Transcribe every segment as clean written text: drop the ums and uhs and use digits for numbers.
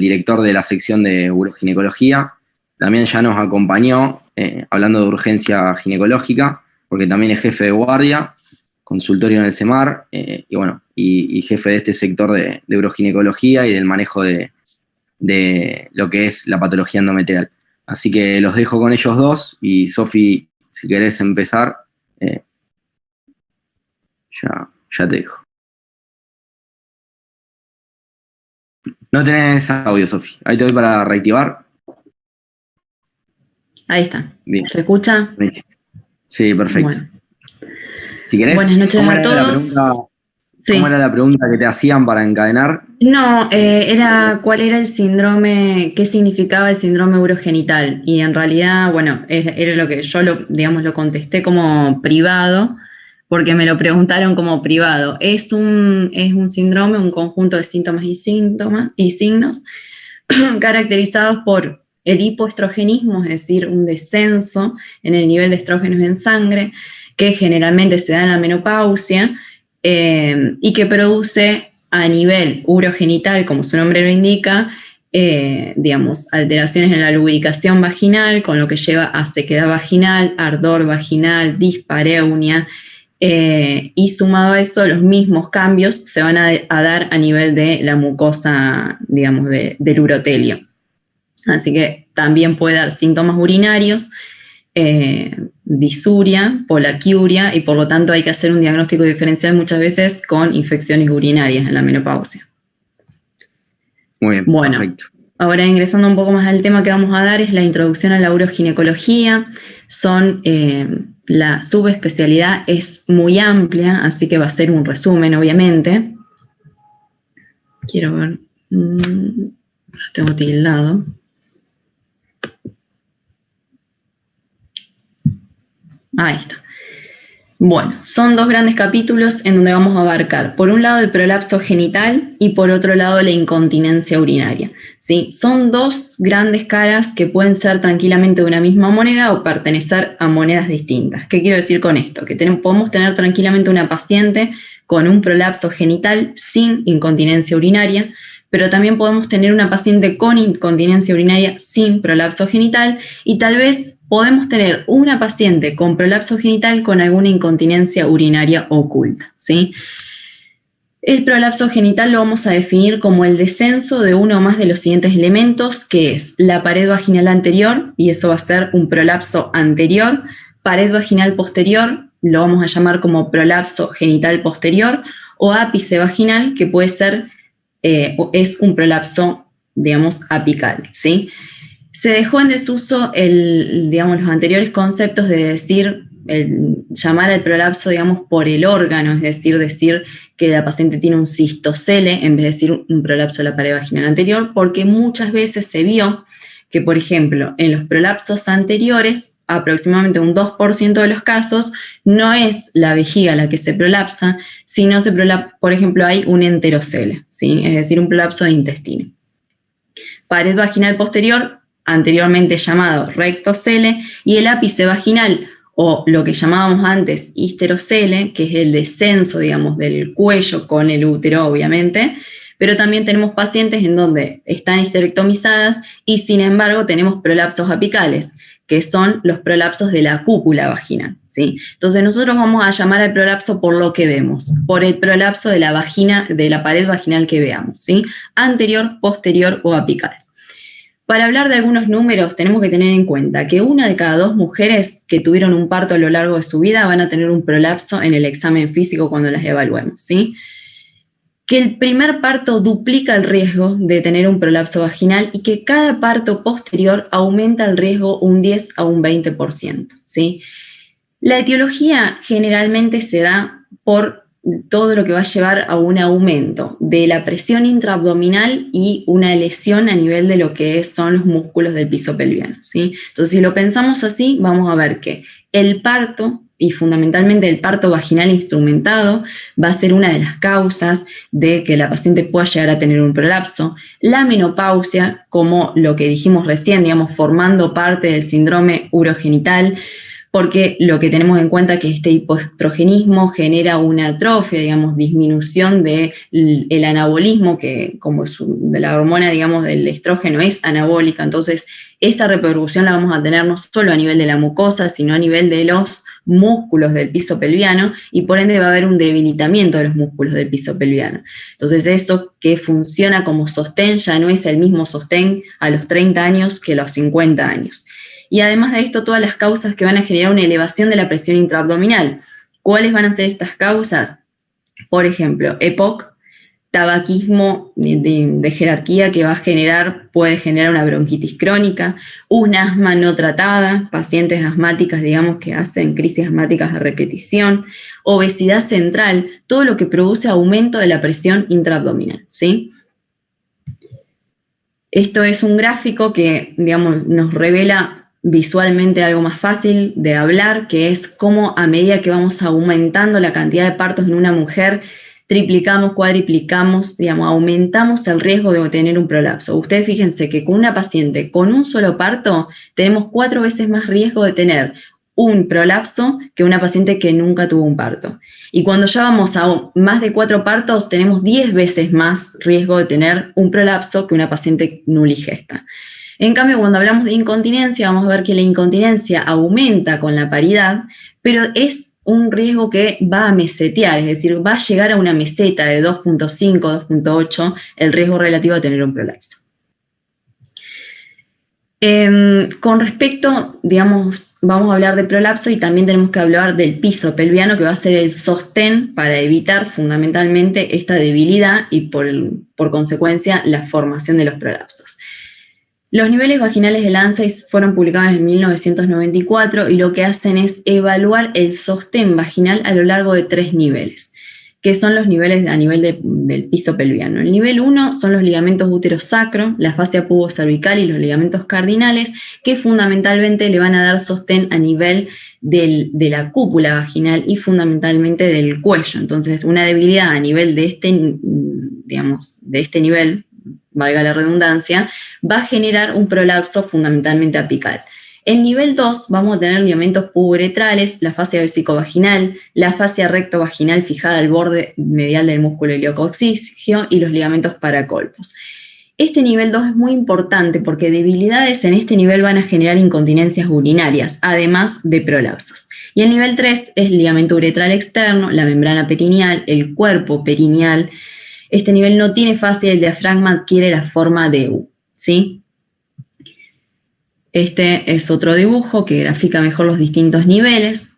director de la sección de uroginecología. También ya nos acompañó hablando de urgencia ginecológica, porque también es jefe de guardia, consultorio en el CEMAR, y jefe de este sector de uroginecología y del manejo de lo que es la patología endometrial. Así que los dejo con ellos dos, y Sofi, si querés empezar, ya te dejo. No tenés audio, Sofi. Ahí te doy para reactivar. Ahí está. Bien. ¿Se escucha? Sí, perfecto. Bueno. Si querés, buenas noches a todos. ¿Cómo era la pregunta que te hacían para encadenar? No, era cuál era el síndrome, qué significaba el síndrome urogenital. Y en realidad, bueno, era lo que yo lo contesté como privado, porque me lo preguntaron como privado. Es un síndrome, un conjunto de síntomas y signos caracterizados por el hipoestrogenismo, es decir, un descenso en el nivel de estrógenos en sangre, que generalmente se da en la menopausia, y que produce a nivel urogenital, como su nombre lo indica, alteraciones en la lubricación vaginal, con lo que lleva a sequedad vaginal, ardor vaginal, dispareunia, y sumado a eso, los mismos cambios se van a dar a nivel de la mucosa, del urotelio. Así que también puede dar síntomas urinarios, disuria, polaquiuria, y por lo tanto hay que hacer un diagnóstico diferencial muchas veces con infecciones urinarias en la menopausia. Muy bien, bueno, perfecto. Ahora ingresando un poco más al tema que vamos a dar es la introducción a la uroginecología. La subespecialidad es muy amplia, así que va a ser un resumen, obviamente. Quiero ver, los tengo tildado. Ahí está. Bueno, son dos grandes capítulos en donde vamos a abarcar, por un lado, el prolapso genital y por otro lado, la incontinencia urinaria. ¿Sí? Son dos grandes caras que pueden ser tranquilamente de una misma moneda o pertenecer a monedas distintas. ¿Qué quiero decir con esto? Que podemos tener tranquilamente una paciente con un prolapso genital sin incontinencia urinaria, pero también podemos tener una paciente con incontinencia urinaria sin prolapso genital, y tal vez podemos tener una paciente con prolapso genital con alguna incontinencia urinaria oculta, ¿sí? El prolapso genital lo vamos a definir como el descenso de uno o más de los siguientes elementos, que es la pared vaginal anterior, y eso va a ser un prolapso anterior, pared vaginal posterior, lo vamos a llamar como prolapso genital posterior, o ápice vaginal, que puede ser, es un prolapso, apical, ¿sí? Se dejó en desuso los anteriores conceptos de decir, llamar al prolapso, por el órgano, es decir que la paciente tiene un cistocele en vez de decir un prolapso de la pared vaginal anterior, porque muchas veces se vio que, por ejemplo, en los prolapsos anteriores, aproximadamente un 2% de los casos, no es la vejiga la que se prolapsa, sino por ejemplo, hay un enterocele, ¿sí? Es decir, un prolapso de intestino. Pared vaginal posterior, anteriormente llamado rectocele, y el ápice vaginal, o lo que llamábamos antes histerocele, que es el descenso, del cuello con el útero, obviamente, pero también tenemos pacientes en donde están histerectomizadas y sin embargo tenemos prolapsos apicales, que son los prolapsos de la cúpula vaginal, ¿sí? Entonces nosotros vamos a llamar al prolapso por lo que vemos, por el prolapso de la vagina, de la pared vaginal que veamos, ¿sí? Anterior, posterior o apical. Para hablar de algunos números, tenemos que tener en cuenta que 1 de cada 2 mujeres que tuvieron un parto a lo largo de su vida van a tener un prolapso en el examen físico cuando las evaluemos, ¿sí? Que el primer parto duplica el riesgo de tener un prolapso vaginal y que cada parto posterior aumenta el riesgo un 10 a un 20%, ¿sí? La etiología generalmente se da por todo lo que va a llevar a un aumento de la presión intraabdominal y una lesión a nivel de lo que son los músculos del piso pelviano, ¿sí? Entonces, si lo pensamos así, vamos a ver que el parto, y fundamentalmente el parto vaginal instrumentado, va a ser una de las causas de que la paciente pueda llegar a tener un prolapso. La menopausia, como lo que dijimos recién, formando parte del síndrome urogenital, porque lo que tenemos en cuenta es que este hipoestrogenismo genera una atrofia, digamos, disminución del anabolismo, que como de la hormona, digamos, del estrógeno es anabólica, entonces esa repercusión la vamos a tener no solo a nivel de la mucosa, sino a nivel de los músculos del piso pelviano, y por ende va a haber un debilitamiento de los músculos del piso pelviano. Entonces eso que funciona como sostén ya no es el mismo sostén a los 30 años que a los 50 años. Y además de esto, todas las causas que van a generar una elevación de la presión intraabdominal. ¿Cuáles van a ser estas causas? Por ejemplo, EPOC, tabaquismo de jerarquía que puede generar una bronquitis crónica, un asma no tratada, pacientes asmáticas, digamos, que hacen crisis asmáticas de repetición, obesidad central, todo lo que produce aumento de la presión intraabdominal, ¿sí? Esto es un gráfico que, digamos, nos revela visualmente algo más fácil de hablar, que es cómo a medida que vamos aumentando la cantidad de partos en una mujer, triplicamos, cuadriplicamos, digamos, aumentamos el riesgo de tener un prolapso. Ustedes fíjense que con una paciente con un solo parto tenemos 4 veces más riesgo de tener un prolapso que una paciente que nunca tuvo un parto. Y cuando ya vamos a más de 4 partos, tenemos 10 veces más riesgo de tener un prolapso que una paciente nuligesta. En cambio, cuando hablamos de incontinencia, vamos a ver que la incontinencia aumenta con la paridad, pero es un riesgo que va a mesetear, es decir, va a llegar a una meseta de 2.5, 2.8 el riesgo relativo a tener un prolapso. Con respecto, digamos, vamos a hablar de prolapso y también tenemos que hablar del piso pelviano, que va a ser el sostén para evitar fundamentalmente esta debilidad y por consecuencia la formación de los prolapsos. Los niveles vaginales del ANSEIS fueron publicados en 1994 y lo que hacen es evaluar el sostén vaginal a lo largo de 3 niveles, que son los niveles a nivel del piso pelviano. El nivel 1 son los ligamentos útero-sacro, la fascia pubocervical y los ligamentos cardinales, que fundamentalmente le van a dar sostén a nivel de la cúpula vaginal y fundamentalmente del cuello. Entonces, una debilidad a nivel de este nivel, valga la redundancia, va a generar un prolapso fundamentalmente apical. En nivel 2 vamos a tener ligamentos puboretrales, la fascia vesicovaginal, la fascia rectovaginal fijada al borde medial del músculo iliococcigio y los ligamentos paracolpos. Este nivel 2 es muy importante porque debilidades en este nivel van a generar incontinencias urinarias, además de prolapsos. Y el nivel 3 es el ligamento uretral externo, la membrana perineal, el cuerpo perineal. Este nivel no tiene fascia y el diafragma adquiere la forma de U, ¿sí? Este es otro dibujo que grafica mejor los distintos niveles.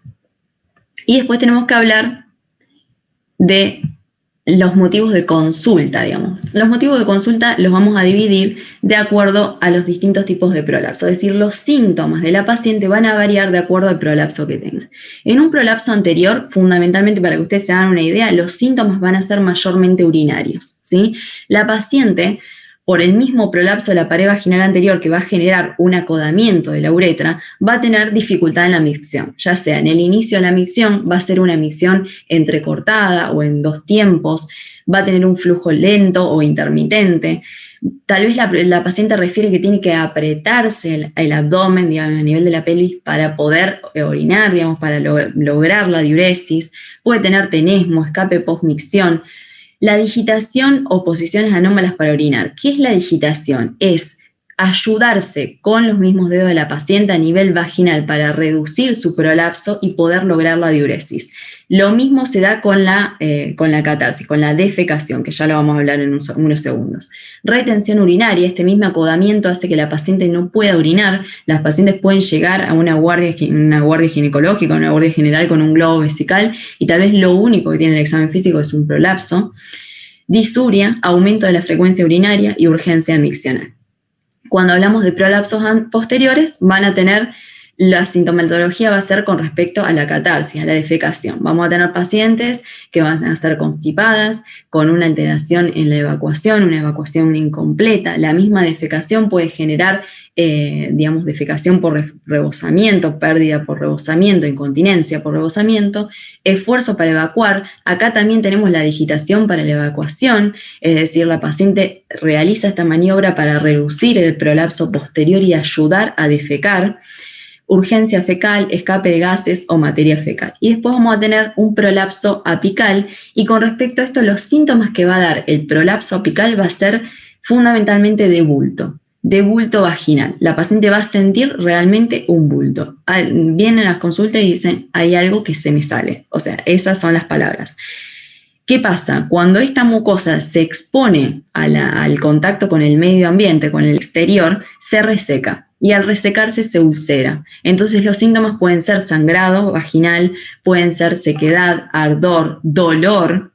Y después tenemos que hablar de los motivos de consulta, digamos. Los motivos de consulta los vamos a dividir de acuerdo a los distintos tipos de prolapso. Es decir, los síntomas de la paciente van a variar de acuerdo al prolapso que tenga. En un prolapso anterior, fundamentalmente para que ustedes se hagan una idea, los síntomas van a ser mayormente urinarios, ¿sí? La paciente, por el mismo prolapso de la pared vaginal anterior que va a generar un acodamiento de la uretra, va a tener dificultad en la micción, ya sea en el inicio de la micción, va a ser una micción entrecortada o en 2 tiempos, va a tener un flujo lento o intermitente. Tal vez la paciente refiere que tiene que apretarse el abdomen, digamos, a nivel de la pelvis para poder orinar, digamos, para lograr la diuresis. Puede tener tenesmo, escape postmicción. La digitación o posiciones anómalas para orinar. ¿Qué es la digitación? Es ayudarse con los mismos dedos de la paciente a nivel vaginal para reducir su prolapso y poder lograr la diuresis. Lo mismo se da con la catarsis, con la defecación, que ya lo vamos a hablar en unos segundos. Retención urinaria, este mismo acodamiento hace que la paciente no pueda orinar. Las pacientes pueden llegar a una guardia ginecológica, una guardia general con un globo vesical y tal vez lo único que tiene el examen físico es un prolapso. Disuria, aumento de la frecuencia urinaria y urgencia miccional. Cuando hablamos de prolapsos posteriores, van a tener, la sintomatología va a ser con respecto a la catarsis, a la defecación. Vamos a tener pacientes que van a ser constipadas, con una alteración en la evacuación, una evacuación incompleta. La misma defecación puede generar, defecación por rebosamiento, pérdida por rebosamiento, incontinencia por rebosamiento, esfuerzo para evacuar. Acá también tenemos la digitación para la evacuación, es decir, la paciente realiza esta maniobra para reducir el prolapso posterior y ayudar a defecar. urgencia fecal, escape de gases o materia fecal. Y después vamos a tener un prolapso apical, y con respecto a esto, los síntomas que va a dar el prolapso apical va a ser fundamentalmente de bulto vaginal. La paciente va a sentir realmente un bulto. Vienen a las consultas y dicen, hay algo que se me sale. O sea, esas son las palabras. ¿Qué pasa? Cuando esta mucosa se expone al contacto con el medio ambiente, con el exterior, se reseca. Y al resecarse se ulcera. Entonces los síntomas pueden ser sangrado vaginal, pueden ser sequedad, ardor, dolor,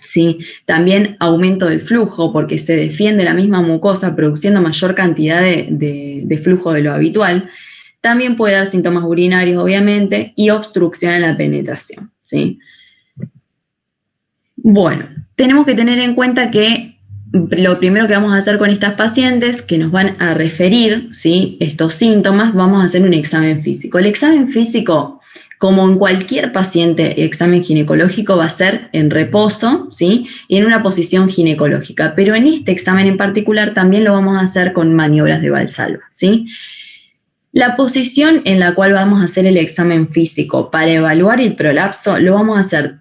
¿sí? También aumento del flujo, porque se defiende la misma mucosa produciendo mayor cantidad de flujo de lo habitual. También puede dar síntomas urinarios, obviamente, y obstrucción en la penetración, ¿sí? Bueno, tenemos que tener en cuenta que lo primero que vamos a hacer con estas pacientes que nos van a referir, ¿sí?, estos síntomas, vamos a hacer un examen físico. El examen físico, como en cualquier paciente, examen ginecológico va a ser en reposo, ¿sí?, y en una posición ginecológica. Pero en este examen en particular también lo vamos a hacer con maniobras de Valsalva, ¿sí? La posición en la cual vamos a hacer el examen físico para evaluar el prolapso lo vamos a hacer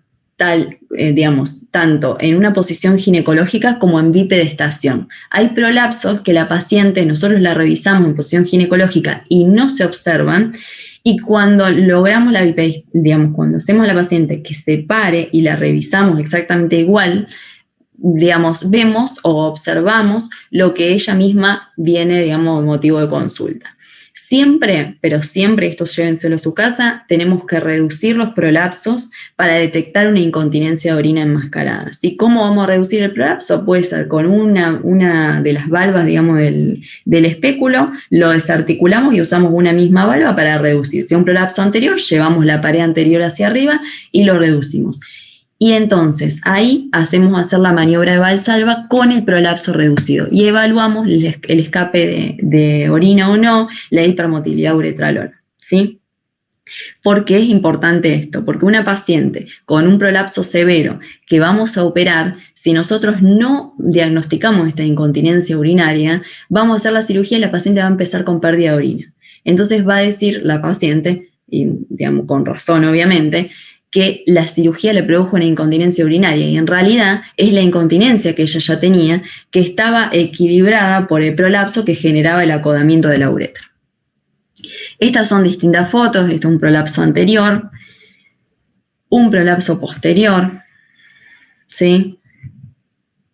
tanto en una posición ginecológica como en bipedestación. Hay prolapsos que la paciente, nosotros la revisamos en posición ginecológica y no se observan, y cuando logramos cuando hacemos a la paciente que se pare y la revisamos exactamente igual, vemos o observamos lo que ella misma viene, motivo de consulta. Siempre, pero siempre, esto llévenselo a su casa, tenemos que reducir los prolapsos para detectar una incontinencia de orina enmascarada. ¿Sí? ¿Cómo vamos a reducir el prolapso? Puede ser con una de las valvas, del espéculo, lo desarticulamos y usamos una misma valva para reducir. Si es un prolapso anterior, llevamos la pared anterior hacia arriba y lo reducimos. Y entonces ahí hacemos hacer la maniobra de Valsalva con el prolapso reducido y evaluamos el escape de orina o no, la hipermotilidad uretral o no, ¿sí? ¿Por qué es importante esto? Porque una paciente con un prolapso severo que vamos a operar, si nosotros no diagnosticamos esta incontinencia urinaria, vamos a hacer la cirugía y la paciente va a empezar con pérdida de orina. Entonces va a decir la paciente, y con razón obviamente, que la cirugía le produjo una incontinencia urinaria, y en realidad es la incontinencia que ella ya tenía, que estaba equilibrada por el prolapso que generaba el acodamiento de la uretra. Estas son distintas fotos. Este es un prolapso anterior, un prolapso posterior, ¿sí?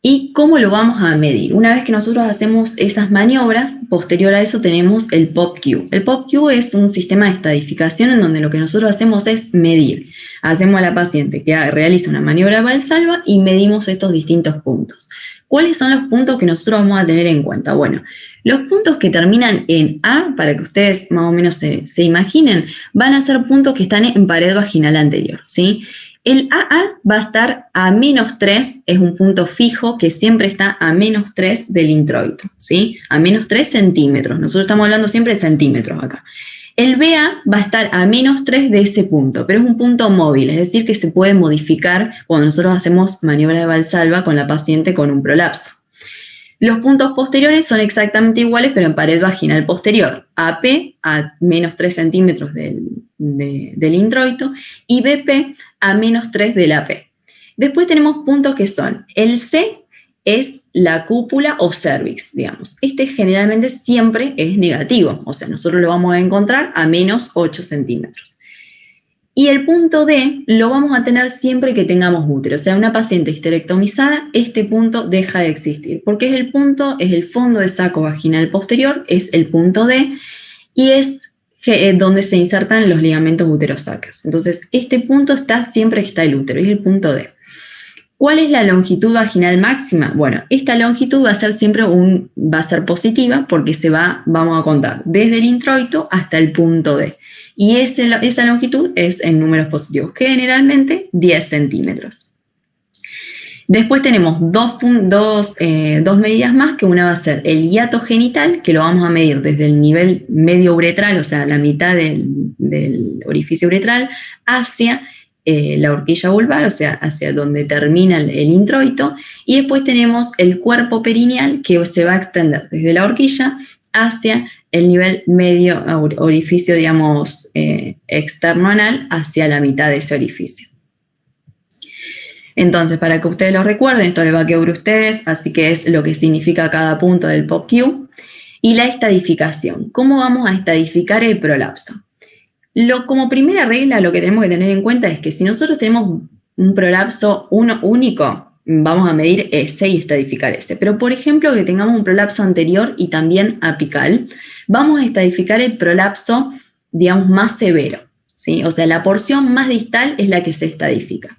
¿Y cómo lo vamos a medir? Una vez que nosotros hacemos esas maniobras, posterior a eso tenemos el POP-Q. El POP-Q es un sistema de estadificación en donde lo que nosotros hacemos es medir. Hacemos a la paciente que realiza una maniobra de Valsalva y medimos estos distintos puntos. ¿Cuáles son los puntos que nosotros vamos a tener en cuenta? Bueno, los puntos que terminan en A, para que ustedes más o menos se imaginen, van a ser puntos que están en pared vaginal anterior, ¿sí? El AA va a estar a -3, es un punto fijo que siempre está a -3 del introito, ¿sí? A -3 centímetros. Nosotros estamos hablando siempre de centímetros acá. El BA va a estar a -3 de ese punto, pero es un punto móvil, es decir, que se puede modificar cuando nosotros hacemos maniobras de Valsalva con la paciente con un prolapso. Los puntos posteriores son exactamente iguales, pero en pared vaginal posterior. AP a -3 centímetros del introito y BP a -3 del AP. Después tenemos puntos que son, el C es la cúpula o cervix, digamos. Este generalmente siempre es negativo, o sea, nosotros lo vamos a encontrar a -8 centímetros. Y el punto D lo vamos a tener siempre que tengamos útero. O sea, una paciente histerectomizada, este punto deja de existir, porque es el fondo de saco vaginal posterior, es el punto D, y es donde se insertan los ligamentos uterosacros. Entonces, este punto siempre está el útero, y es el punto D. ¿Cuál es la longitud vaginal máxima? Bueno, esta longitud va a ser siempre va a ser positiva, porque vamos a contar desde el introito hasta el punto D. Y esa longitud es en números positivos, generalmente 10 centímetros. Después tenemos dos medidas más, que una va a ser el hiato genital, que lo vamos a medir desde el nivel medio uretral, o sea, la mitad del orificio uretral, hacia la horquilla vulvar, o sea, hacia donde termina el introito. Y después tenemos el cuerpo perineal, que se va a extender desde la horquilla hacia el nivel medio orificio, digamos, externo anal, hacia la mitad de ese orificio. Entonces, para que ustedes lo recuerden, esto les va a quedar a ustedes, así que es lo que significa cada punto del POCQ. Y la estadificación. ¿Cómo vamos a estadificar el prolapso? Como primera regla, lo que tenemos que tener en cuenta es que si nosotros tenemos un prolapso único, vamos a medir ese y estadificar ese. Pero, por ejemplo, que tengamos un prolapso anterior y también apical, vamos a estadificar el prolapso, digamos, más severo, ¿sí? O sea, la porción más distal es la que se estadifica.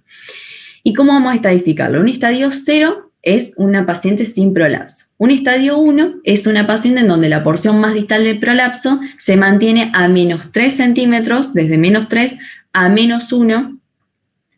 ¿Y cómo vamos a estadificarlo? Un estadio 0 es una paciente sin prolapso. Un estadio 1 es una paciente en donde la porción más distal del prolapso se mantiene a menos 3 centímetros, desde menos 3 a menos 1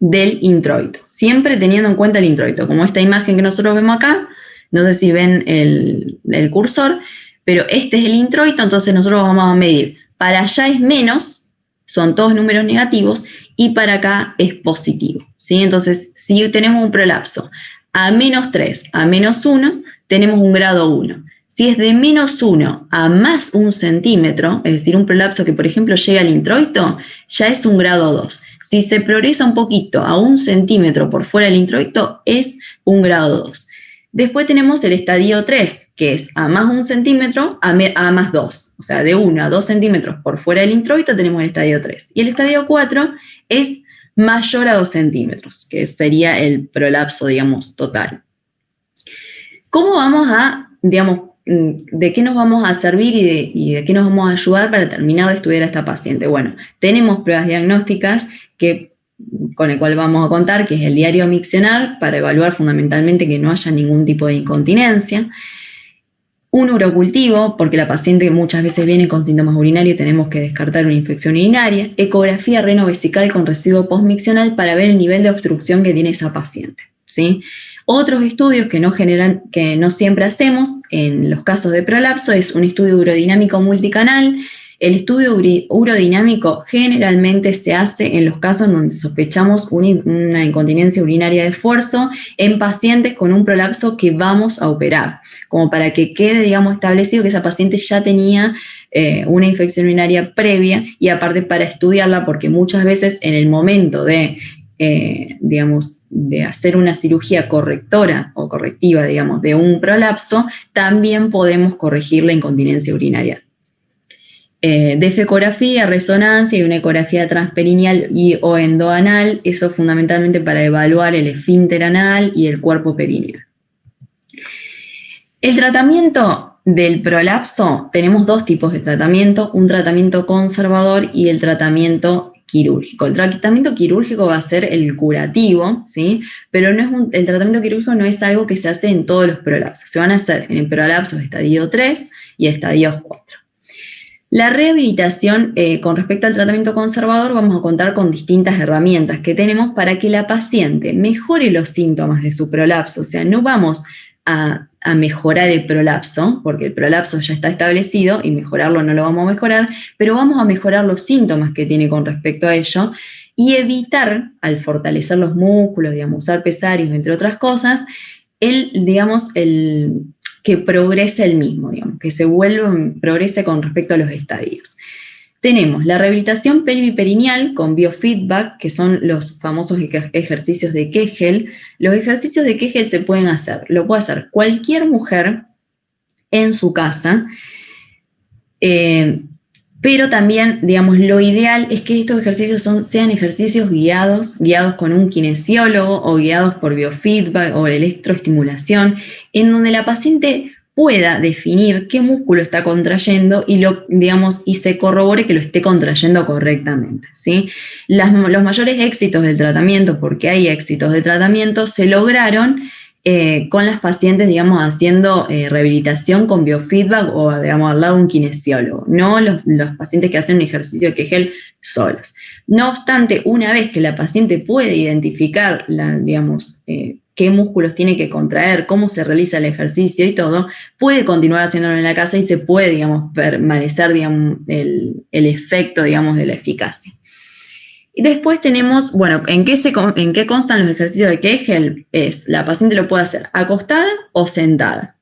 del introito, siempre teniendo en cuenta el introito, como esta imagen que nosotros vemos acá, no sé si ven el cursor, pero este es el introito, entonces nosotros vamos a medir, para allá es menos, son todos números negativos, y para acá es positivo, ¿sí? Entonces, si tenemos un prolapso a menos 3 a menos 1, tenemos un grado 1. Si es de menos 1 a más 1 centímetro, es decir, un prolapso que, por ejemplo, llega al introito, ya es un grado 2. Si se progresa un poquito a 1 centímetro por fuera del introito, es un grado 2. Después tenemos el estadio 3, que es a más 1 centímetro a más 2. O sea, de 1 a 2 centímetros por fuera del introito tenemos el estadio 3. Y el estadio 4 es mayor a 2 centímetros, que sería el prolapso, digamos, total. ¿Cómo vamos a, digamos, de qué nos vamos a servir y de qué nos vamos a ayudar para terminar de estudiar a esta paciente? Bueno, tenemos pruebas diagnósticas con el cual vamos a contar, que es el diario miccionar, para evaluar fundamentalmente que no haya ningún tipo de incontinencia. Un urocultivo, porque la paciente muchas veces viene con síntomas urinarios y tenemos que descartar una infección urinaria. Ecografía renovesical con residuo postmiccional para ver el nivel de obstrucción que tiene esa paciente, ¿sí? Otros estudios que no siempre hacemos en los casos de prolapso es un estudio urodinámico multicanal. El estudio urodinámico generalmente se hace en los casos en donde sospechamos una incontinencia urinaria de esfuerzo en pacientes con un prolapso que vamos a operar, como para que quede, digamos, establecido que esa paciente ya tenía una infección urinaria previa, y aparte para estudiarla, porque muchas veces en el momento de hacer una cirugía correctora o correctiva, digamos, de un prolapso, también podemos corregir la incontinencia urinaria. De ecografía, resonancia y una ecografía transperineal o endoanal, eso fundamentalmente para evaluar el esfínter anal y el cuerpo perineal. El tratamiento del prolapso, tenemos dos tipos de tratamiento, un tratamiento conservador y el tratamiento quirúrgico. El tratamiento quirúrgico va a ser el curativo, ¿sí? Pero el tratamiento quirúrgico no es algo que se hace en todos los prolapsos, se van a hacer en el prolapso estadio 3 y estadio 4. La rehabilitación, con respecto al tratamiento conservador, vamos a contar con distintas herramientas que tenemos para que la paciente mejore los síntomas de su prolapso. O sea, no vamos a mejorar el prolapso, porque el prolapso ya está establecido y mejorarlo no lo vamos a mejorar, pero vamos a mejorar los síntomas que tiene con respecto a ello y evitar, al fortalecer los músculos, digamos, usar pesarios, entre otras cosas, que progrese el mismo, digamos, que progrese con respecto a los estadios. Tenemos la rehabilitación pelviperineal con biofeedback, que son los famosos ejercicios de Kegel. Los ejercicios de Kegel lo puede hacer cualquier mujer en su casa, pero también, digamos, lo ideal es que estos ejercicios sean ejercicios guiados con un kinesiólogo o guiados por biofeedback o electroestimulación, en donde la paciente pueda definir qué músculo está contrayendo y se corrobore que lo esté contrayendo correctamente, ¿sí? Los mayores éxitos del tratamiento, porque hay éxitos de tratamiento, se lograron con las pacientes, digamos, haciendo rehabilitación con biofeedback o, digamos, al lado de un kinesiólogo, no los pacientes que hacen un ejercicio de Kegel solos. No obstante, una vez que la paciente puede identificar, qué músculos tiene que contraer, cómo se realiza el ejercicio y todo, puede continuar haciéndolo en la casa y se puede, digamos, permanecer, digamos, el efecto, digamos, de la eficacia. Y después tenemos, bueno, ¿en qué constan los ejercicios de Kegel? La paciente lo puede hacer acostada o sentada.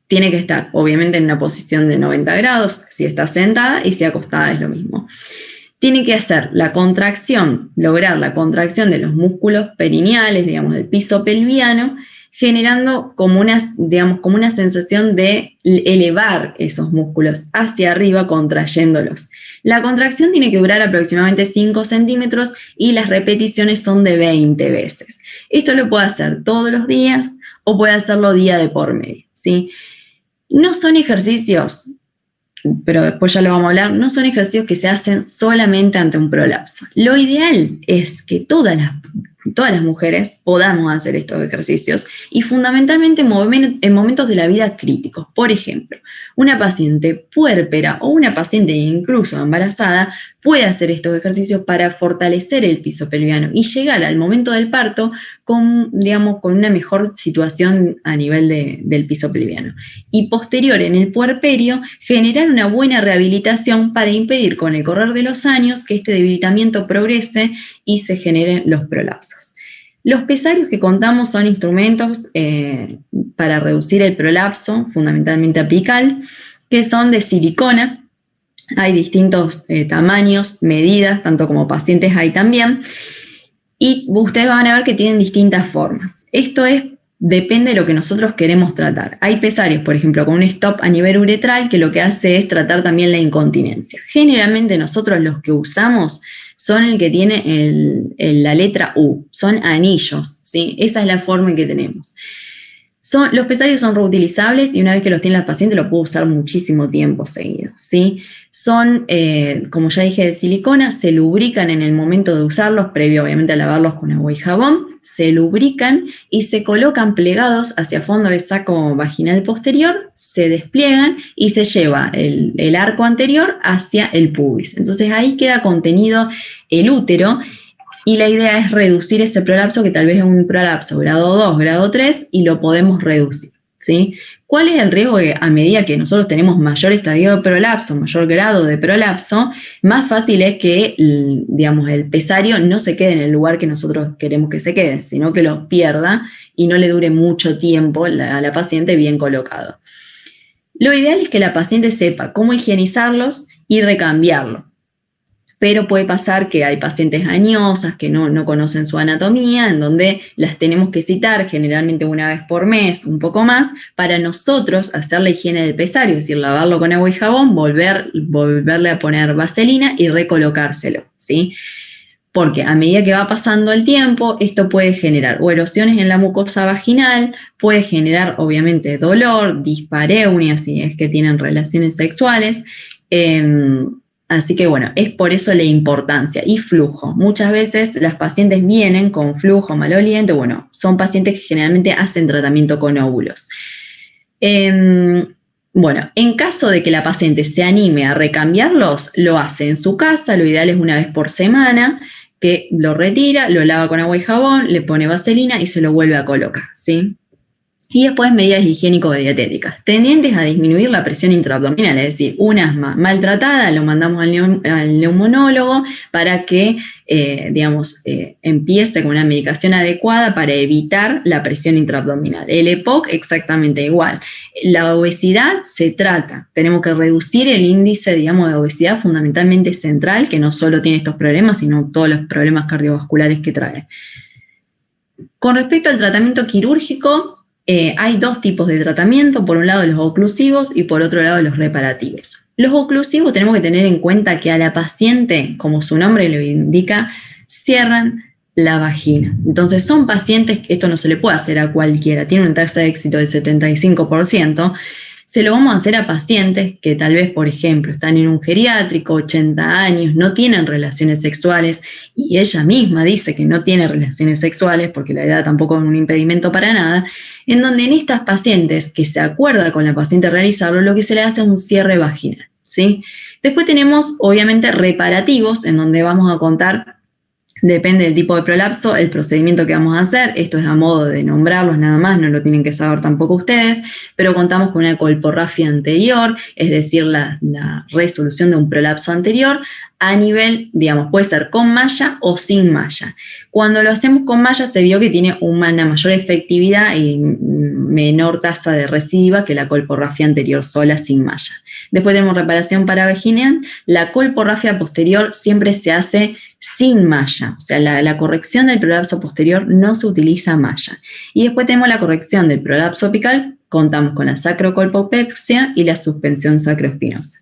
tiene que estar obviamente en una posición de 90 grados, si está sentada, y si acostada es lo mismo. Tiene que hacer la contracción, lograr la contracción de los músculos perineales, digamos, del piso pelviano, generando como una sensación de elevar esos músculos hacia arriba, contrayéndolos. La contracción tiene que durar aproximadamente 5 centímetros y las repeticiones son de 20 veces. Esto lo puede hacer todos los días o puede hacerlo día de por medio, ¿sí? No son ejercicios, pero después ya lo vamos a hablar, no son ejercicios que se hacen solamente ante un prolapso. Lo ideal es que todas las mujeres podamos hacer estos ejercicios y fundamentalmente en momentos de la vida críticos. Por ejemplo, una paciente puérpera o una paciente incluso embarazada puede hacer estos ejercicios para fortalecer el piso pelviano y llegar al momento del parto con una mejor situación a nivel del piso pelviano. Y posterior, en el puerperio, generar una buena rehabilitación para impedir con el correr de los años que este debilitamiento progrese y se generen los prolapsos. Los pesarios que contamos son instrumentos para reducir el prolapso, fundamentalmente apical, que son de silicona. Hay distintos tamaños, medidas, tanto como pacientes hay también. Y ustedes van a ver que tienen distintas formas. Esto depende de lo que nosotros queremos tratar. Hay pesarios, por ejemplo, con un stop a nivel uretral, que lo que hace es tratar también la incontinencia. Generalmente nosotros los que usamos son el que tiene la letra U, son anillos, ¿sí? Esa es la forma que tenemos. Los pesarios son reutilizables y una vez que los tiene la paciente lo puede usar muchísimo tiempo seguido, ¿sí? Son, como ya dije, de silicona, se lubrican en el momento de usarlos, previo obviamente a lavarlos con agua y jabón, se lubrican y se colocan plegados hacia fondo del saco vaginal posterior, se despliegan y se lleva el arco anterior hacia el pubis. Entonces ahí queda contenido el útero. Y la idea es reducir ese prolapso, que tal vez es un prolapso grado 2, grado 3, y lo podemos reducir, ¿sí? ¿Cuál es el riesgo? Que a medida que nosotros tenemos mayor estadio de prolapso, mayor grado de prolapso, más fácil es que, el pesario no se quede en el lugar que nosotros queremos que se quede, sino que lo pierda y no le dure mucho tiempo a la paciente bien colocado. Lo ideal es que la paciente sepa cómo higienizarlos y recambiarlo. Pero puede pasar que hay pacientes añosas que no conocen su anatomía, en donde las tenemos que citar generalmente una vez por mes, un poco más, para nosotros hacer la higiene del pesario, es decir, lavarlo con agua y jabón, volverle a poner vaselina y recolocárselo, ¿sí? Porque a medida que va pasando el tiempo, esto puede generar o erosiones en la mucosa vaginal, puede generar obviamente dolor, dispareunia si es que tienen relaciones sexuales, así que bueno, es por eso la importancia. Y flujo. Muchas veces las pacientes vienen con flujo maloliente, bueno, son pacientes que generalmente hacen tratamiento con óvulos. Bueno, en caso de que la paciente se anime a recambiarlos, lo hace en su casa, lo ideal es una vez por semana, que lo retira, lo lava con agua y jabón, le pone vaselina y se lo vuelve a colocar, ¿sí? Y después medidas higiénico-dietéticas, tendientes a disminuir la presión intraabdominal, es decir, un asma maltratada, lo mandamos al neumonólogo para que, empiece con una medicación adecuada para evitar la presión intraabdominal. El EPOC exactamente igual. La obesidad se trata, tenemos que reducir el índice, de obesidad fundamentalmente central, que no solo tiene estos problemas, sino todos los problemas cardiovasculares que trae. Con respecto al tratamiento quirúrgico, hay dos tipos de tratamiento, por un lado los oclusivos y por otro lado los reparativos. Los oclusivos tenemos que tener en cuenta que a la paciente, como su nombre lo indica, cierran la vagina. Entonces son pacientes, esto no se le puede hacer a cualquiera, tiene una tasa de éxito del 75%, se lo vamos a hacer a pacientes que tal vez, por ejemplo, están en un geriátrico, 80 años, no tienen relaciones sexuales y ella misma dice que no tiene relaciones sexuales porque la edad tampoco es un impedimento para nada, en donde en estas pacientes que se acuerda con la paciente realizarlo, lo que se le hace es un cierre vaginal, ¿sí? Después tenemos, obviamente, reparativos, en donde vamos a contar, depende del tipo de prolapso, el procedimiento que vamos a hacer. Esto es a modo de nombrarlos nada más, no lo tienen que saber tampoco ustedes, pero contamos con una colporrafia anterior, es decir, la resolución de un prolapso anterior a nivel, puede ser con malla o sin malla. Cuando lo hacemos con malla se vio que tiene una mayor efectividad y menor tasa de recidiva que la colporrafia anterior sola sin malla. Después tenemos reparación paravaginal. La colporrafia posterior siempre se hace sin malla, o sea, la corrección del prolapso posterior no se utiliza malla. Y después tenemos la corrección del prolapso apical, contamos con la sacrocolpopexia y la suspensión sacroespinosa.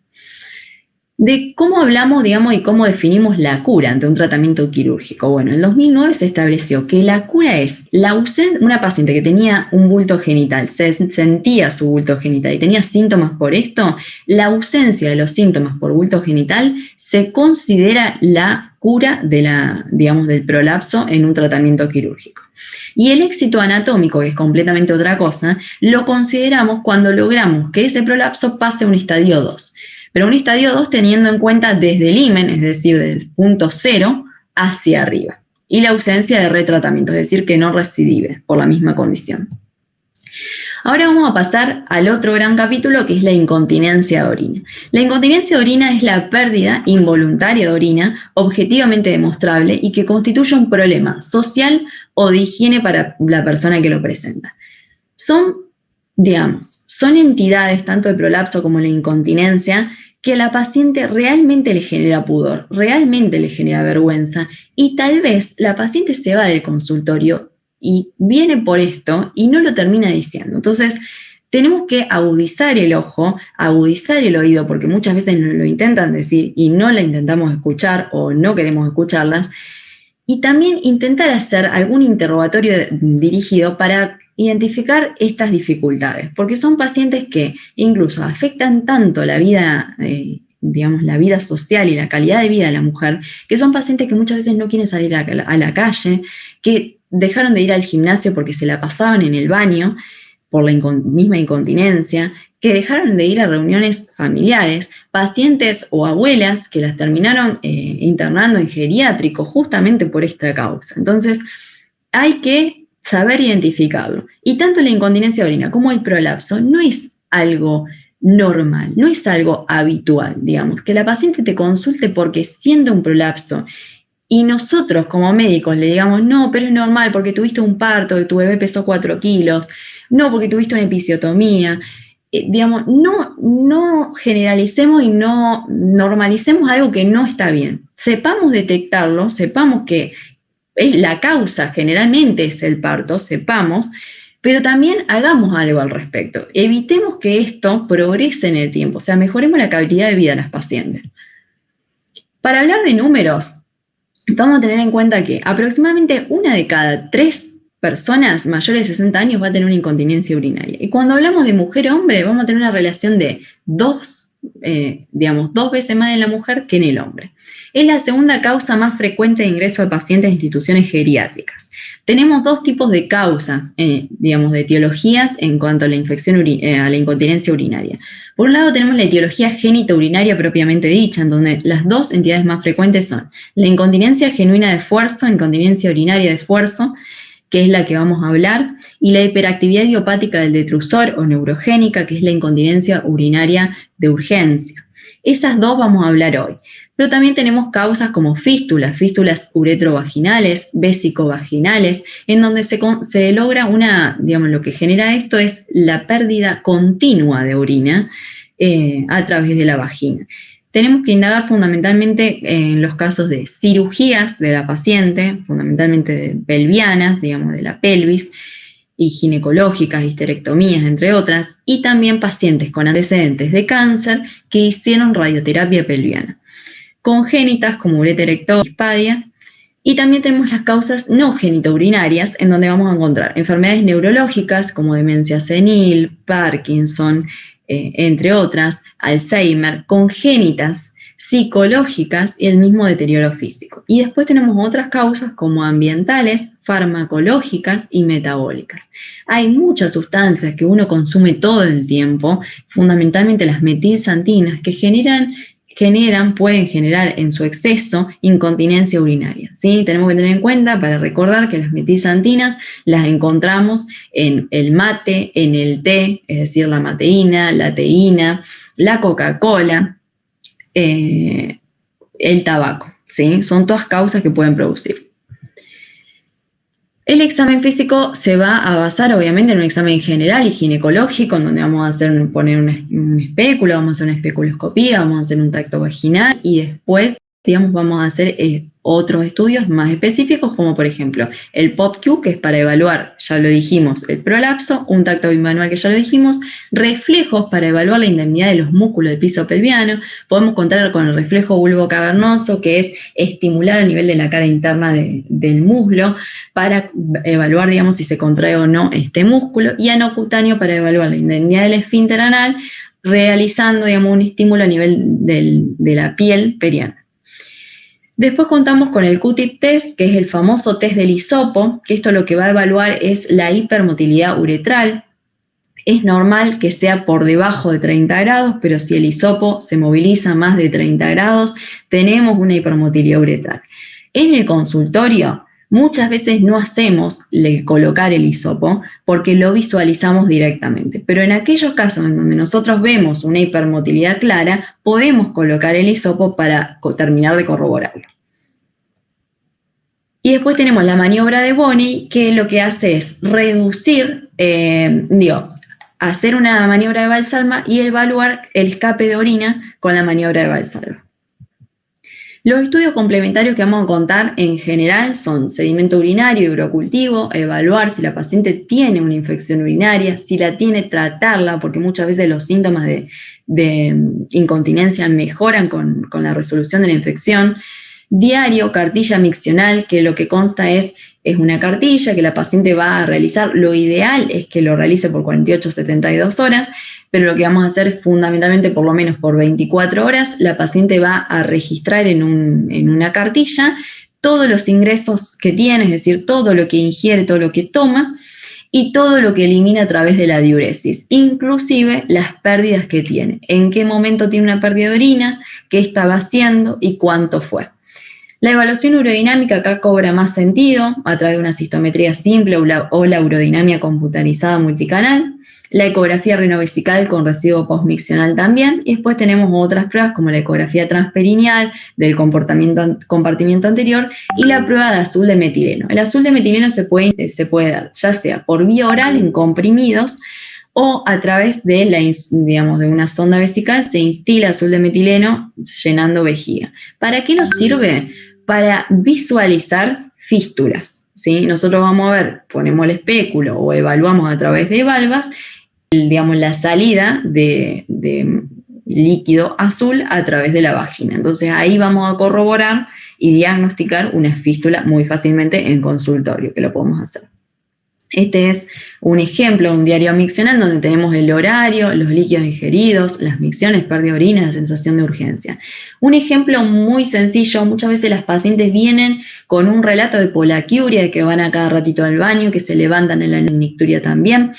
De cómo hablamos, digamos, y cómo definimos la cura ante un tratamiento quirúrgico. Bueno, en 2009 se estableció que la cura es la ausencia, una paciente que tenía un bulto genital, se sentía su bulto genital y tenía síntomas por esto, la ausencia de los síntomas por bulto genital se considera la cura del prolapso en un tratamiento quirúrgico. Y el éxito anatómico, que es completamente otra cosa, lo consideramos cuando logramos que ese prolapso pase a un estadio 2. Pero un estadio 2 teniendo en cuenta desde el himen, es decir, desde el punto 0 hacia arriba. Y la ausencia de retratamiento, es decir, que no recidive por la misma condición. Ahora vamos a pasar al otro gran capítulo, que es la incontinencia de orina. La incontinencia de orina es la pérdida involuntaria de orina, objetivamente demostrable, y que constituye un problema social o de higiene para la persona que lo presenta. Son entidades, tanto el prolapso como la incontinencia, que a la paciente realmente le genera pudor, realmente le genera vergüenza, y tal vez la paciente se va del consultorio y viene por esto y no lo termina diciendo. Entonces, tenemos que agudizar el ojo, agudizar el oído, porque muchas veces nos lo intentan decir y no la intentamos escuchar o no queremos escucharlas, y también intentar hacer algún interrogatorio dirigido para identificar estas dificultades, porque son pacientes que incluso afectan tanto la vida, la vida social y la calidad de vida de la mujer, que son pacientes que muchas veces no quieren salir a la calle, que dejaron de ir al gimnasio porque se la pasaban en el baño por la misma incontinencia, que dejaron de ir a reuniones familiares, pacientes o abuelas que las terminaron internando en geriátrico justamente por esta causa. Entonces, hay que saber identificarlo. Y tanto la incontinencia de orina como el prolapso no es algo normal, no es algo habitual, digamos, que la paciente te consulte porque siente un prolapso y nosotros como médicos le digamos, no, pero es normal porque tuviste un parto, tu bebé pesó 4 kilos, no porque tuviste una episiotomía. No generalicemos y no normalicemos algo que no está bien. Sepamos detectarlo, sepamos que la causa generalmente es el parto, sepamos, pero también hagamos algo al respecto. Evitemos que esto progrese en el tiempo, o sea, mejoremos la calidad de vida de las pacientes. Para hablar de números, vamos a tener en cuenta que aproximadamente 1 de cada 3 personas mayores de 60 años va a tener una incontinencia urinaria. Y cuando hablamos de mujer-hombre, vamos a tener una relación de 2 veces más en la mujer que en el hombre. Es la segunda causa más frecuente de ingreso de pacientes a instituciones geriátricas. Tenemos 2 tipos de causas, de etiologías en cuanto a la a la incontinencia urinaria. Por un lado tenemos la etiología genitourinaria propiamente dicha, en donde las 2 entidades más frecuentes son la incontinencia genuina de esfuerzo, incontinencia urinaria de esfuerzo, que es la que vamos a hablar, y la hiperactividad idiopática del detrusor o neurogénica, que es la incontinencia urinaria de urgencia. Esas 2 vamos a hablar hoy. Pero también tenemos causas como fístulas uretrovaginales, vésico-vaginales, en donde se logra lo que genera esto es la pérdida continua de orina a través de la vagina. Tenemos que indagar fundamentalmente en los casos de cirugías de la paciente, fundamentalmente pelvianas, de la pelvis, y ginecológicas, histerectomías, entre otras, y también pacientes con antecedentes de cáncer que hicieron radioterapia pelviana. Congénitas como ureterectomía, dispadia, y también tenemos las causas no genitourinarias, en donde vamos a encontrar enfermedades neurológicas como demencia senil, Parkinson, entre otras, Alzheimer, congénitas, psicológicas y el mismo deterioro físico. Y después tenemos otras causas como ambientales, farmacológicas y metabólicas. Hay muchas sustancias que uno consume todo el tiempo, fundamentalmente las metilxantinas, que pueden generar en su exceso incontinencia urinaria, ¿sí? Tenemos que tener en cuenta para recordar que las metilxantinas las encontramos en el mate, en el té, es decir, la mateína, la teína, la Coca-Cola, el tabaco, ¿sí? Son todas causas que pueden producir. El examen físico se va a basar obviamente en un examen general y ginecológico, en donde vamos a poner un espéculo, vamos a hacer una especuloscopía, vamos a hacer un tacto vaginal y después, digamos, vamos a hacer otros estudios más específicos, como por ejemplo el POPQ, que es para evaluar, ya lo dijimos, el prolapso, un tacto bimanual que ya lo dijimos, reflejos para evaluar la indemnidad de los músculos del piso pelviano, podemos contar con el reflejo vulvo-cavernoso, que es estimular a nivel de la cara interna del muslo para evaluar, digamos, si se contrae o no este músculo, y anocutáneo para evaluar la indemnidad del esfínter anal, realizando, digamos, un estímulo a nivel de la piel periana. Después contamos con el Q-tip test, que es el famoso test del hisopo, que esto lo que va a evaluar es la hipermotilidad uretral. Es normal que sea por debajo de 30 grados, pero si el hisopo se moviliza más de 30 grados, tenemos una hipermotilidad uretral. En el consultorio, muchas veces no hacemos colocar el hisopo porque lo visualizamos directamente, pero en aquellos casos en donde nosotros vemos una hipermotilidad clara, podemos colocar el hisopo para terminar de corroborarlo. Y después tenemos la maniobra de Bonney, que lo que hace es reducir, hacer una maniobra de Valsalva y evaluar el escape de orina con la maniobra de Valsalva. Los estudios complementarios que vamos a contar en general son sedimento urinario y urocultivo, evaluar si la paciente tiene una infección urinaria, si la tiene, tratarla, porque muchas veces los síntomas de incontinencia mejoran con la resolución de la infección. Diario, cartilla miccional, que lo que consta es una cartilla que la paciente va a realizar. Lo ideal es que lo realice por 48-72 horas, pero lo que vamos a hacer fundamentalmente por lo menos por 24 horas, la paciente va a registrar en una cartilla todos los ingresos que tiene, es decir, todo lo que ingiere, todo lo que toma y todo lo que elimina a través de la diuresis, inclusive las pérdidas que tiene, en qué momento tiene una pérdida de orina, qué estaba haciendo y cuánto fue. La evaluación urodinámica acá cobra más sentido a través de una cistometría simple o la urodinamia computarizada multicanal, la ecografía rinovesical con residuo postmiccional también, y después tenemos otras pruebas como la ecografía transperineal del compartimiento anterior y la prueba de azul de metileno. El azul de metileno se puede dar ya sea por vía oral en comprimidos o a través de una sonda vesical se instila azul de metileno llenando vejiga. ¿Para qué nos sirve? Para visualizar fístulas, ¿sí? Nosotros vamos a ver, ponemos el espéculo o evaluamos a través de valvas, la salida de líquido azul a través de la vagina. Entonces ahí vamos a corroborar y diagnosticar una fístula muy fácilmente en consultorio, que lo podemos hacer. Este es un ejemplo, un diario miccional donde tenemos el horario, los líquidos ingeridos, las micciones, pérdida de orina, la sensación de urgencia. Un ejemplo muy sencillo, muchas veces las pacientes vienen con un relato de polaquiuria, de que van a cada ratito al baño, que se levantan en la nicturia también.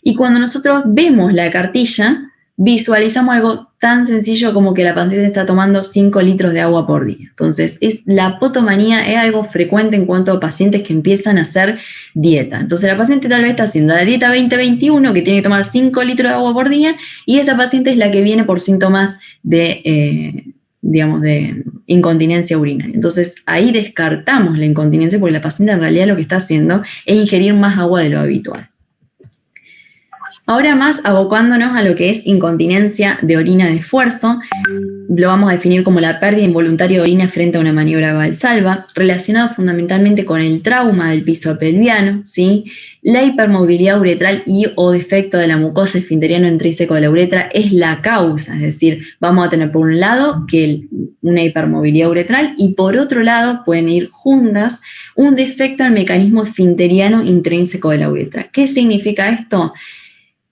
Y cuando nosotros vemos la cartilla, visualizamos algo tan sencillo como que la paciente está tomando 5 litros de agua por día. Entonces, la potomanía es algo frecuente en cuanto a pacientes que empiezan a hacer dieta. Entonces, la paciente tal vez está haciendo la dieta 20-21, que tiene que tomar 5 litros de agua por día, y esa paciente es la que viene por síntomas de incontinencia urinaria. Entonces, ahí descartamos la incontinencia porque la paciente en realidad lo que está haciendo es ingerir más agua de lo habitual. Ahora más abocándonos a lo que es incontinencia de orina de esfuerzo, lo vamos a definir como la pérdida involuntaria de orina frente a una maniobra Valsalva, relacionado fundamentalmente con el trauma del piso pelviano, ¿sí? La hipermovilidad uretral o defecto de la mucosa esfinteriano intrínseco de la uretra es la causa, es decir, vamos a tener por un lado una hipermovilidad uretral y por otro lado pueden ir juntas un defecto al mecanismo esfinteriano intrínseco de la uretra. ¿Qué significa esto?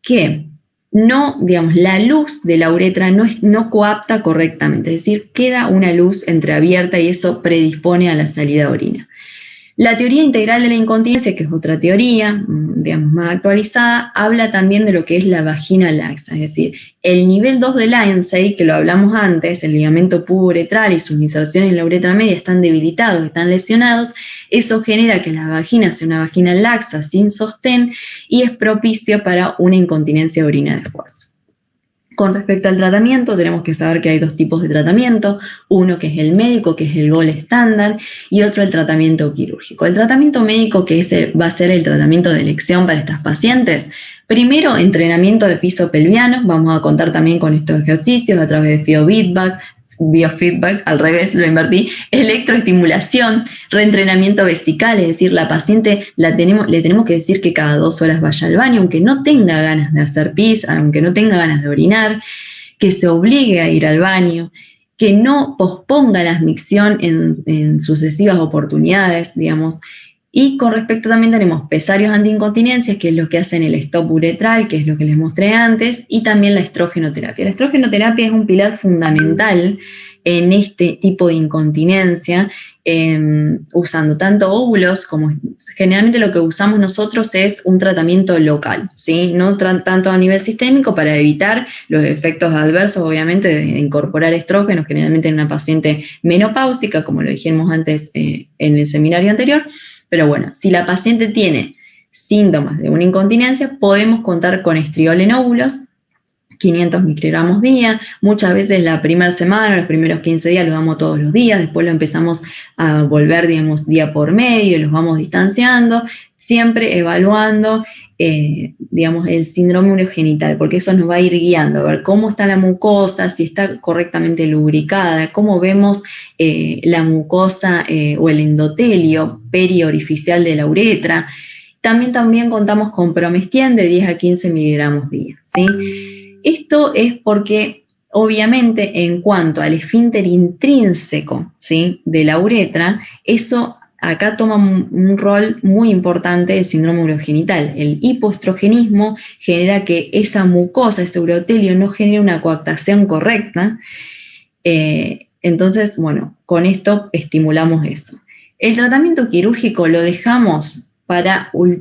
Que la luz de la uretra no coapta correctamente, es decir, queda una luz entreabierta y eso predispone a la salida de orina. La teoría integral de la incontinencia, que es otra teoría, más actualizada, habla también de lo que es la vagina laxa, es decir, el nivel 2 de Lindsay, que lo hablamos antes, el ligamento pubo-uretral y sus inserciones en la uretra media están debilitados, están lesionados, eso genera que la vagina sea una vagina laxa, sin sostén, y es propicio para una incontinencia de orina de esfuerzo. Con respecto al tratamiento, tenemos que saber que hay dos tipos de tratamiento, uno que es el médico, que es el gold estándar, y otro el tratamiento quirúrgico. El tratamiento médico, que ese va a ser el tratamiento de elección para estas pacientes, primero, entrenamiento de piso pelviano, vamos a contar también con estos ejercicios a través de biofeedback, al revés, lo invertí, electroestimulación, reentrenamiento vesical, es decir, la paciente le tenemos que decir que cada 2 horas vaya al baño, aunque no tenga ganas de hacer pis, aunque no tenga ganas de orinar, que se obligue a ir al baño, que no posponga la micción en sucesivas oportunidades, digamos. Y con respecto también tenemos pesarios antiincontinencias, que es lo que hacen el stop uretral, que es lo que les mostré antes, y también la estrogenoterapia. La estrogenoterapia es un pilar fundamental en este tipo de incontinencia, usando tanto óvulos como generalmente lo que usamos nosotros es un tratamiento local, ¿sí? No tanto a nivel sistémico para evitar los efectos adversos, obviamente, de incorporar estrógenos, generalmente en una paciente menopáusica, como lo dijimos antes en el seminario anterior. Pero bueno, si la paciente tiene síntomas de una incontinencia, podemos contar con estriol en óvulos, 500 microgramos día. Muchas veces la primera semana, los primeros 15 días los damos todos los días, después lo empezamos a volver, digamos, día por medio, los vamos distanciando, siempre evaluando, digamos, el síndrome urogenital, porque eso nos va a ir guiando, a ver cómo está la mucosa, si está correctamente lubricada, cómo vemos la mucosa o el endotelio periorificial de la uretra. También contamos con Promestian de 10 a 15 miligramos día, ¿sí? Esto es porque, obviamente, en cuanto al esfínter intrínseco, ¿sí?, de la uretra, eso acá toma un rol muy importante el síndrome urogenital. El hipoestrogenismo genera que esa mucosa, ese urotelio, no genere una coactación correcta. Entonces, bueno, con esto estimulamos eso. El tratamiento quirúrgico lo dejamos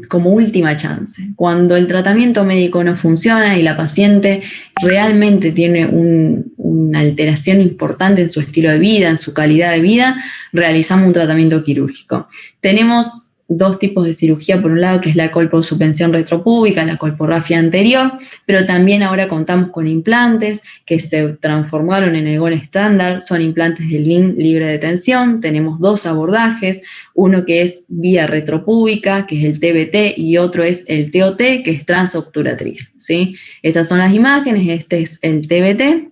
como última chance. Cuando el tratamiento médico no funciona y la paciente realmente tiene una alteración importante en su estilo de vida, en su calidad de vida, realizamos un tratamiento quirúrgico. Tenemos 2 tipos de cirugía, por un lado, que es la colposuspensión retropúbica, la colporrafia anterior, pero también ahora contamos con implantes que se transformaron en el gold estándar, son implantes de LIN libre de tensión. Tenemos 2 abordajes, uno que es vía retropúbica, que es el TBT, y otro es el TOT, que es transobturatriz, ¿sí? Estas son las imágenes, este es el TBT,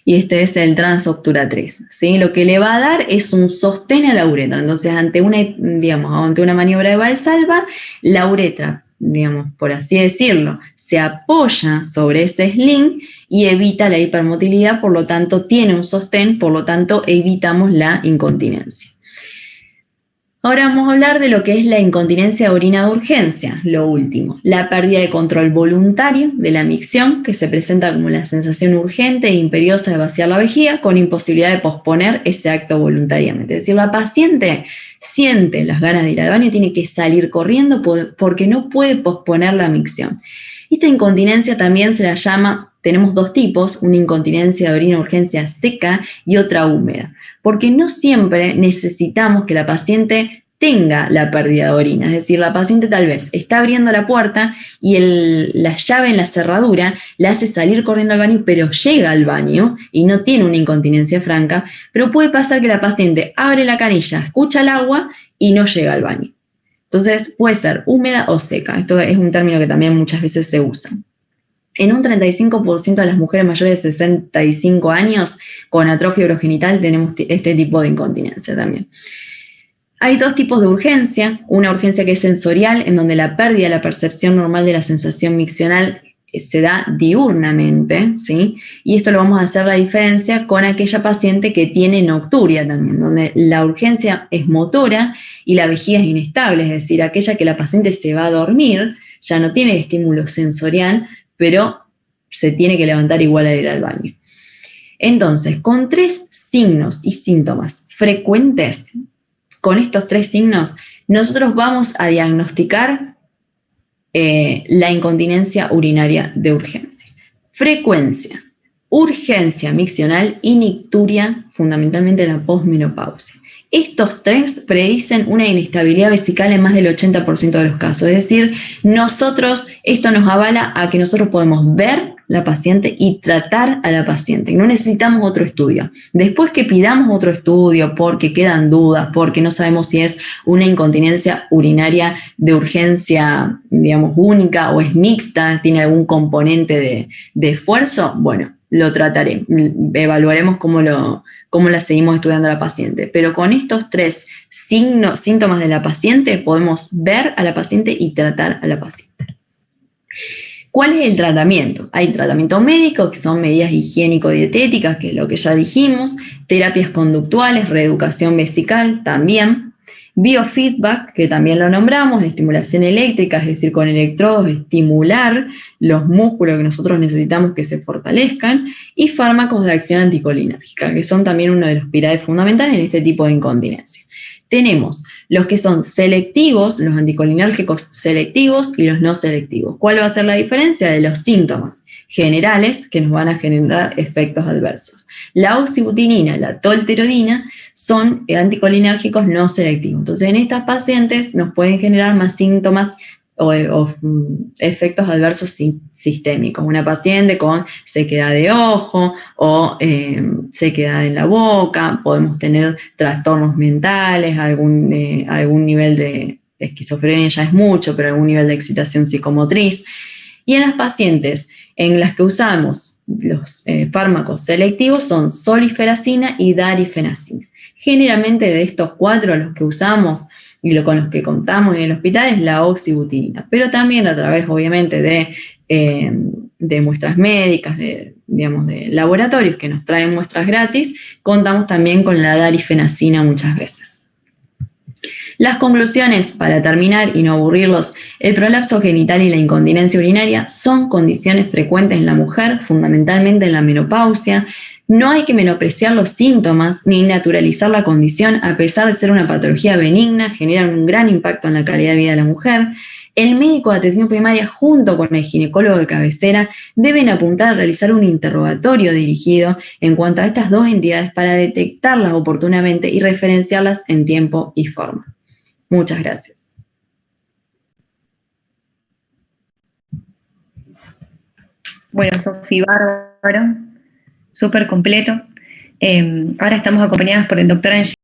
y este es el transobturatriz, ¿sí? Lo que le va a dar es un sostén a la uretra. Entonces, ante una maniobra de Valsalva, la uretra, digamos, por así decirlo, se apoya sobre ese sling y evita la hipermotilidad, por lo tanto, tiene un sostén, por lo tanto, evitamos la incontinencia. Ahora vamos a hablar de lo que es la incontinencia de orina de urgencia, lo último. La pérdida de control voluntario de la micción, que se presenta como la sensación urgente e imperiosa de vaciar la vejiga con imposibilidad de posponer ese acto voluntariamente. Es decir, la paciente siente las ganas de ir al baño y tiene que salir corriendo porque no puede posponer la micción. Esta incontinencia también se la llama, tenemos 2 tipos, una incontinencia de orina de urgencia seca y otra húmeda, porque no siempre necesitamos que la paciente tenga la pérdida de orina, es decir, la paciente tal vez está abriendo la puerta y la llave en la cerradura la hace salir corriendo al baño, pero llega al baño y no tiene una incontinencia franca, pero puede pasar que la paciente abre la canilla, escucha el agua y no llega al baño. Entonces puede ser húmeda o seca, esto es un término que también muchas veces se usa. En un 35% de las mujeres mayores de 65 años con atrofia urogenital tenemos este tipo de incontinencia también. Hay 2 tipos de urgencia, una urgencia que es sensorial, en donde la pérdida de la percepción normal de la sensación miccional se da diurnamente, ¿sí? Y esto lo vamos a hacer la diferencia con aquella paciente que tiene nocturia también, donde la urgencia es motora y la vejiga es inestable, es decir, aquella que la paciente se va a dormir, ya no tiene estímulo sensorial, pero se tiene que levantar igual a ir al baño. Entonces, con 3 signos y síntomas frecuentes, con estos 3 signos, nosotros vamos a diagnosticar la incontinencia urinaria de urgencia. Frecuencia, urgencia miccional y nicturia, fundamentalmente en la posmenopausia. Estos 3 predicen una inestabilidad vesical en más del 80% de los casos. Es decir, esto nos avala a que nosotros podemos ver la paciente y tratar a la paciente. No necesitamos otro estudio. Después que pidamos otro estudio porque quedan dudas, porque no sabemos si es una incontinencia urinaria de urgencia, digamos, única o es mixta, tiene algún componente de esfuerzo, bueno, lo trataré, evaluaremos cómo la seguimos estudiando a la paciente. Pero con estos 3 síntomas de la paciente podemos ver a la paciente y tratar a la paciente. ¿Cuál es el tratamiento? Hay tratamiento médico, que son medidas higiénico-dietéticas, que es lo que ya dijimos, terapias conductuales, reeducación vesical también, biofeedback, que también lo nombramos, estimulación eléctrica, es decir, con electrodos estimular los músculos que nosotros necesitamos que se fortalezcan, y fármacos de acción anticolinérgica, que son también uno de los pilares fundamentales en este tipo de incontinencia. Tenemos los que son selectivos, los anticolinérgicos selectivos y los no selectivos. ¿Cuál va a ser la diferencia? De los síntomas generales que nos van a generar efectos adversos. La oxibutinina, la tolterodina son anticolinérgicos no selectivos. Entonces, en estas pacientes nos pueden generar más síntomas o efectos adversos sistémicos. Una paciente con sequedad de ojo o sequedad en la boca, podemos tener trastornos mentales, algún nivel de esquizofrenia ya es mucho, pero algún nivel de excitación psicomotriz. Y en las pacientes en las que usamos los fármacos selectivos son soliferacina y darifenacina. Generalmente de estos 4 los que usamos y con los que contamos en el hospital es la oxibutinina, pero también a través, obviamente, de muestras médicas, de laboratorios que nos traen muestras gratis, contamos también con la darifenacina muchas veces. Las conclusiones, para terminar y no aburrirlos, el prolapso genital y la incontinencia urinaria son condiciones frecuentes en la mujer, fundamentalmente en la menopausia. No hay que menospreciar los síntomas ni naturalizar la condición, a pesar de ser una patología benigna, generan un gran impacto en la calidad de vida de la mujer. El médico de atención primaria junto con el ginecólogo de cabecera deben apuntar a realizar un interrogatorio dirigido en cuanto a estas 2 entidades para detectarlas oportunamente y referenciarlas en tiempo y forma. Muchas gracias. Bueno, Sofi, bárbaro, súper completo. Ahora estamos acompañadas por el doctor Angel.